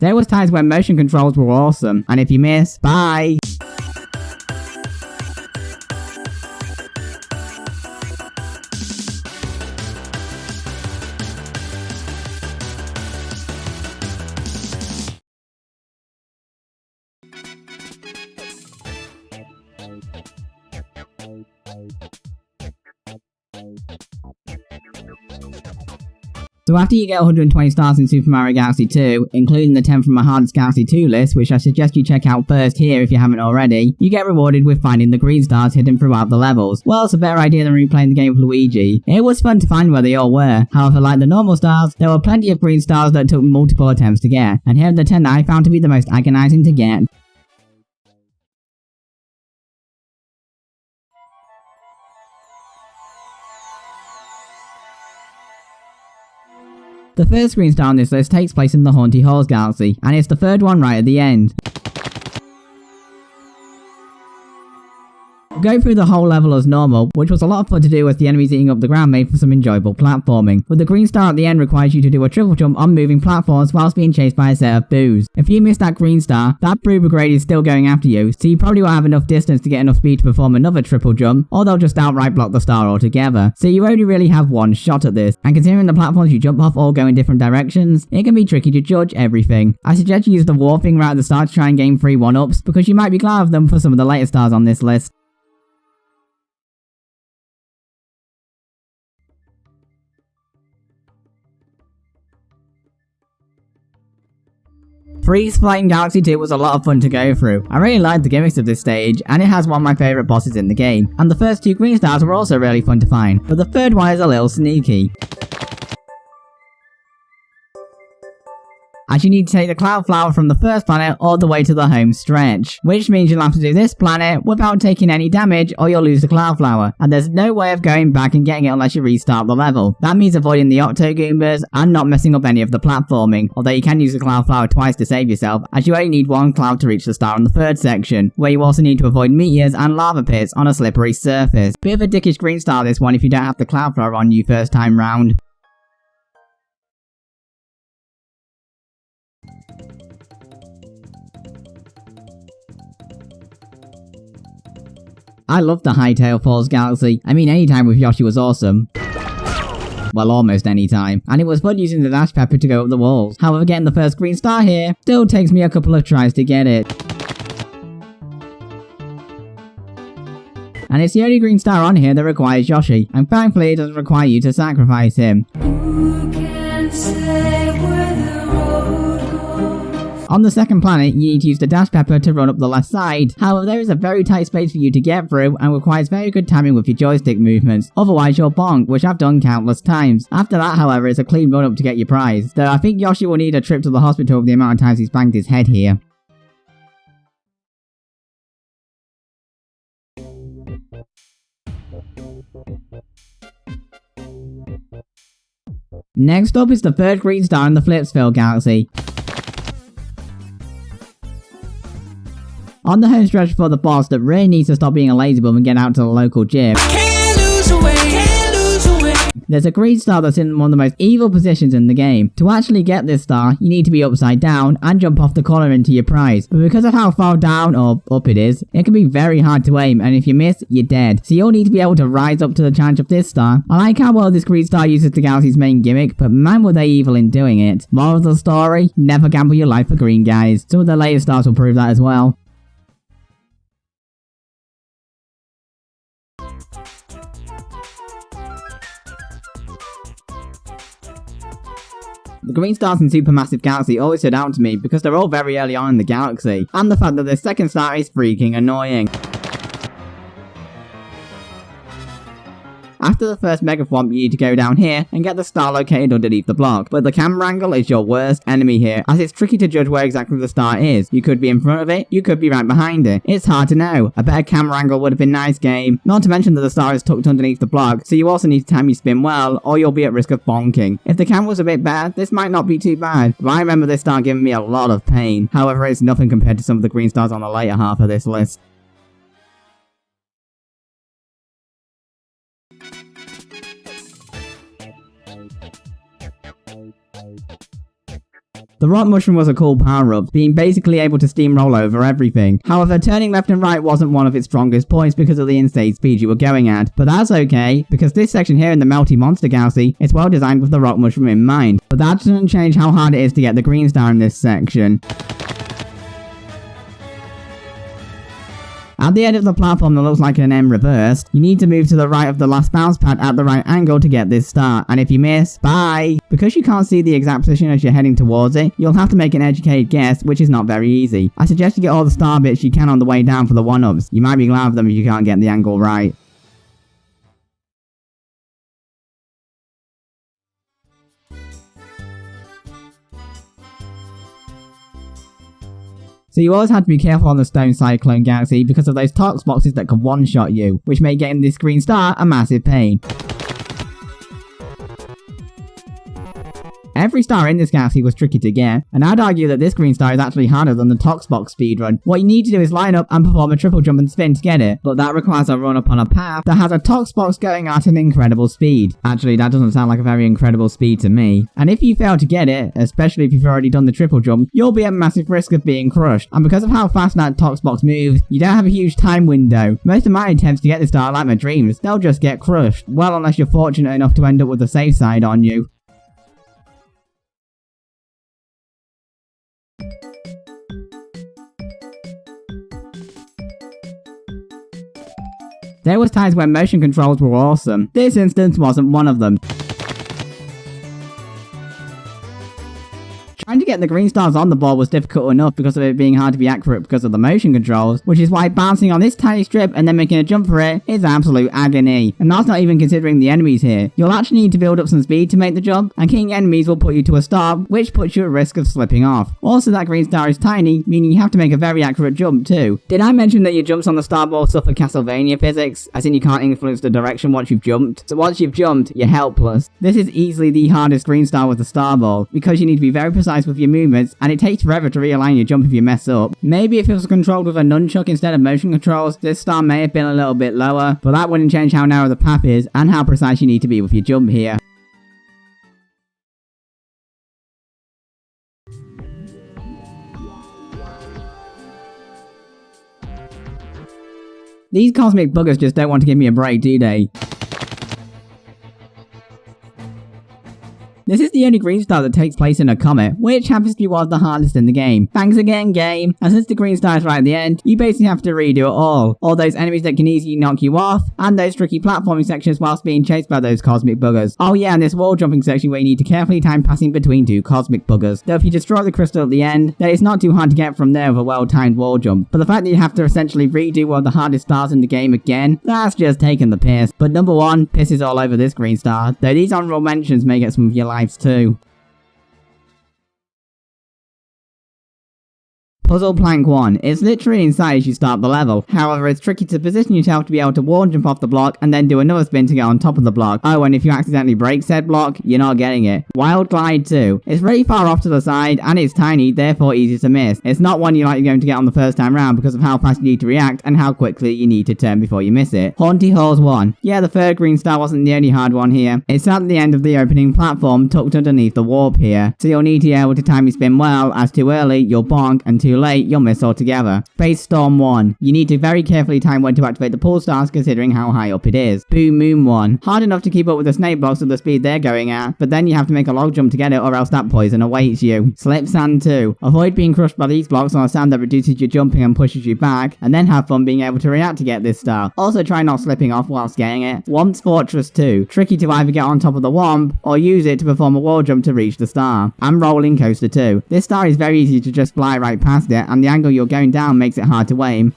There was times when motion controls were awesome, and if you miss, bye! So after you get 120 stars in Super Mario Galaxy 2, including the 10 from my Hardest Galaxy 2 list, which I suggest you check out first here if you haven't already, you get rewarded with finding the green stars hidden throughout the levels. Well, it's a better idea than replaying the game with Luigi. It was fun to find where they all were. However, like the normal stars, there were plenty of green stars that took multiple attempts to get, and here are the 10 that I found to be the most agonizing to get. The first green star on this list takes place in the Haunted Halls Galaxy, and it's the third one right at the end. Go through the whole level as normal, which was a lot of fun to do as the enemies eating up the ground made for some enjoyable platforming, but the green star at the end requires you to do a triple jump on moving platforms whilst being chased by a set of boos. If you miss that green star, that boo brigade is still going after you, so you probably won't have enough distance to get enough speed to perform another triple jump, or they'll just outright block the star altogether, so you only really have one shot at this, and considering the platforms you jump off all go in different directions, it can be tricky to judge everything. I suggest you use the warping right at the start to try and gain free 1-ups, because you might be glad of them for some of the later stars on this list. Freeze Flight in Galaxy 2 was a lot of fun to go through. I really liked the gimmicks of this stage, and it has one of my favourite bosses in the game. And the first 2 green stars were also really fun to find, but the third one is a little sneaky. As you need to take the Cloud Flower from the first planet all the way to the home stretch, which means you'll have to do this planet without taking any damage or you'll lose the Cloud Flower, and there's no way of going back and getting it unless you restart the level. That means avoiding the Octo Goombas and not messing up any of the platforming, although you can use the Cloud Flower twice to save yourself, as you only need 1 cloud to reach the star on the third section, where you also need to avoid meteors and lava pits on a slippery surface. Bit of a dickish green star this one if you don't have the Cloud Flower on you first time round. I love the Hightail Falls Galaxy. I mean, anytime with Yoshi was awesome. Well, almost any time. And it was fun using the Dash Pepper to go up the walls. However, getting the first green star here still takes me a couple of tries to get it. And it's the only green star on here that requires Yoshi, and thankfully it doesn't require you to sacrifice him. Who can say where the road goes? On the second planet, you need to use the Dash Pepper to run up the left side. However, there is a very tight space for you to get through and requires very good timing with your joystick movements, otherwise you'll bonk, which I've done countless times. After that, however, it's a clean run up to get your prize, though I think Yoshi will need a trip to the hospital with the amount of times he's banged his head here. Next up is the third green star in the Flipsville Galaxy. On the home stretch for the boss that really needs to stop being a lazy bum and get out to the local gym. There's a green star that's in one of the most evil positions in the game. To actually get this star, you need to be upside down and jump off the corner into your prize. But because of how far down or up it is, it can be very hard to aim, and if you miss, you're dead. So you'll need to be able to rise up to the challenge of this star. I like how well this green star uses the galaxy's main gimmick, but man were they evil in doing it. Moral of the story, never gamble your life for green guys. Some of the later stars will prove that as well. The green stars in Supermassive Galaxy always stood out to me because they're all very early on in the galaxy, and the fact that the second star is freaking annoying. After the first Mega Thwomp, you need to go down here and get the star located underneath the block, but the camera angle is your worst enemy here, as it's tricky to judge where exactly the star is. You could be in front of it, you could be right behind it. It's hard to know. A better camera angle would have been nice, game. Not to mention that the star is tucked underneath the block, so you also need to time your spin well, or you'll be at risk of bonking. If the camera was a bit better, this might not be too bad, but I remember this star giving me a lot of pain. However, it's nothing compared to some of the green stars on the later half of this list. The rock mushroom was a cool power-up, being basically able to steamroll over everything. However, turning left and right wasn't one of its strongest points because of the insane speed you were going at. But that's okay, because this section here in the Melty Monster Galaxy is well designed with the rock mushroom in mind. But that doesn't change how hard it is to get the green star in this section. At the end of the platform that looks like an M reversed, you need to move to the right of the last bounce pad at the right angle to get this star, and if you miss, bye! Because you can't see the exact position as you're heading towards it, you'll have to make an educated guess, which is not very easy. I suggest you get all the star bits you can on the way down for the 1-ups. You might be glad of them if you can't get the angle right. So you always have to be careful on the Stone Cyclone Galaxy because of those tox boxes that can one-shot you, which make getting this green star a massive pain. Every star in this galaxy was tricky to get, and I'd argue that this green star is actually harder than the Toxbox speedrun. What you need to do is line up and perform a triple jump and spin to get it, but that requires a run up on a path that has a Toxbox going at an incredible speed. Actually, that doesn't sound like a very incredible speed to me. And if you fail to get it, especially if you've already done the triple jump, you'll be at massive risk of being crushed. And because of how fast that Toxbox moves, you don't have a huge time window. Most of my attempts to get this star are like my dreams, they'll just get crushed. Well, unless you're fortunate enough to end up with the safe side on you. There was times when motion controls were awesome. This instance wasn't one of them. Trying to get the green stars on the ball was difficult enough because of it being hard to be accurate because of the motion controls, which is why bouncing on this tiny strip and then making a jump for it is absolute agony. And that's not even considering the enemies here. You'll actually need to build up some speed to make the jump, and killing enemies will put you to a stop, which puts you at risk of slipping off. Also, that green star is tiny, meaning you have to make a very accurate jump too. Did I mention that your jumps on the star ball suffer Castlevania physics, as in you can't influence the direction once you've jumped? So once you've jumped, you're helpless. This is easily the hardest green star with the star ball, because you need to be very precise with your movements, and it takes forever to realign your jump if you mess up. Maybe if it was controlled with a nunchuck instead of motion controls, this star may have been a little bit lower, but that wouldn't change how narrow the path is and how precise you need to be with your jump here. These cosmic buggers just don't want to give me a break, do they? This is the only green star that takes place in a comet, which happens to be one of the hardest in the game. Thanks again, game. And since the green star is right at the end, you basically have to redo it all. All those enemies that can easily knock you off, and those tricky platforming sections whilst being chased by those cosmic buggers. Oh yeah, and this wall jumping section where you need to carefully time passing between two cosmic buggers. Though if you destroy the crystal at the end, then it's not too hard to get from there with a well-timed wall jump. But the fact that you have to essentially redo one of the hardest stars in the game again, that's just taking the piss. But number one, pisses all over this green star, though these honorable mentions may get some of your lives too. Puzzle Plank 1. It's literally inside as you start the level. However, it's tricky to position yourself to be able to wall jump off the block and then do another spin to get on top of the block. Oh, and if you accidentally break said block, you're not getting it. Wild Glide 2. It's really far off to the side and it's tiny, therefore easy to miss. It's not one you're likely going to get on the first time round because of how fast you need to react and how quickly you need to turn before you miss it. Haunty Halls 1. Yeah, the third green star wasn't the only hard one here. It's at the end of the opening platform tucked underneath the warp here. So you'll need to be able to time your spin well, as too early, you'll bonk, and too late, you'll miss altogether. Space Storm 1. You need to very carefully time when to activate the pull stars considering how high up it is. Boom Moon 1. Hard enough to keep up with the snake blocks at the speed they're going at, but then you have to make a log jump to get it or else that poison awaits you. Slip Sand 2. Avoid being crushed by these blocks on a sand that reduces your jumping and pushes you back, and then have fun being able to react to get this star. Also try not slipping off whilst getting it. Womp's Fortress 2. Tricky to either get on top of the womp, or use it to perform a wall jump to reach the star. And Rolling Coaster 2. This star is very easy to just fly right past it, and the angle you're going down makes it hard to aim.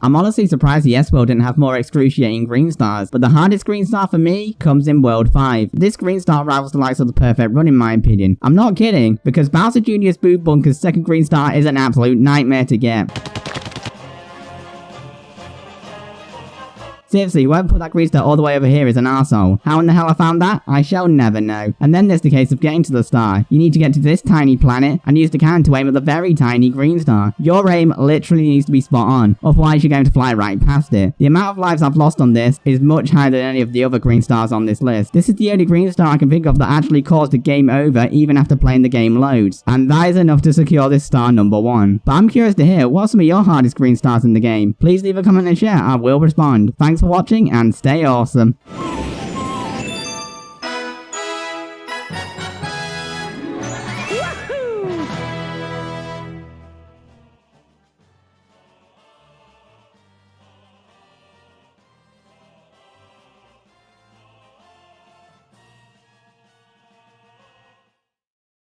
I'm honestly surprised the S-World didn't have more excruciating green stars, but the hardest green star for me comes in World 5. This green star rivals the likes of the perfect run in my opinion. I'm not kidding, because Bowser Jr.'s Boo Bunker's second green star is an absolute nightmare to get. Seriously, whoever put that green star all the way over here is an arsehole. How in the hell I found that? I shall never know. And then there's the case of getting to the star. You need to get to this tiny planet and use the cannon to aim at the very tiny green star. Your aim literally needs to be spot on, otherwise you're going to fly right past it. The amount of lives I've lost on this is much higher than any of the other green stars on this list. This is the only green star I can think of that actually caused a game over even after playing the game loads. And that is enough to secure this star number 1. But I'm curious to hear, what are some of your hardest green stars in the game? Please leave a comment and share, I will respond. Thanks for watching and stay awesome.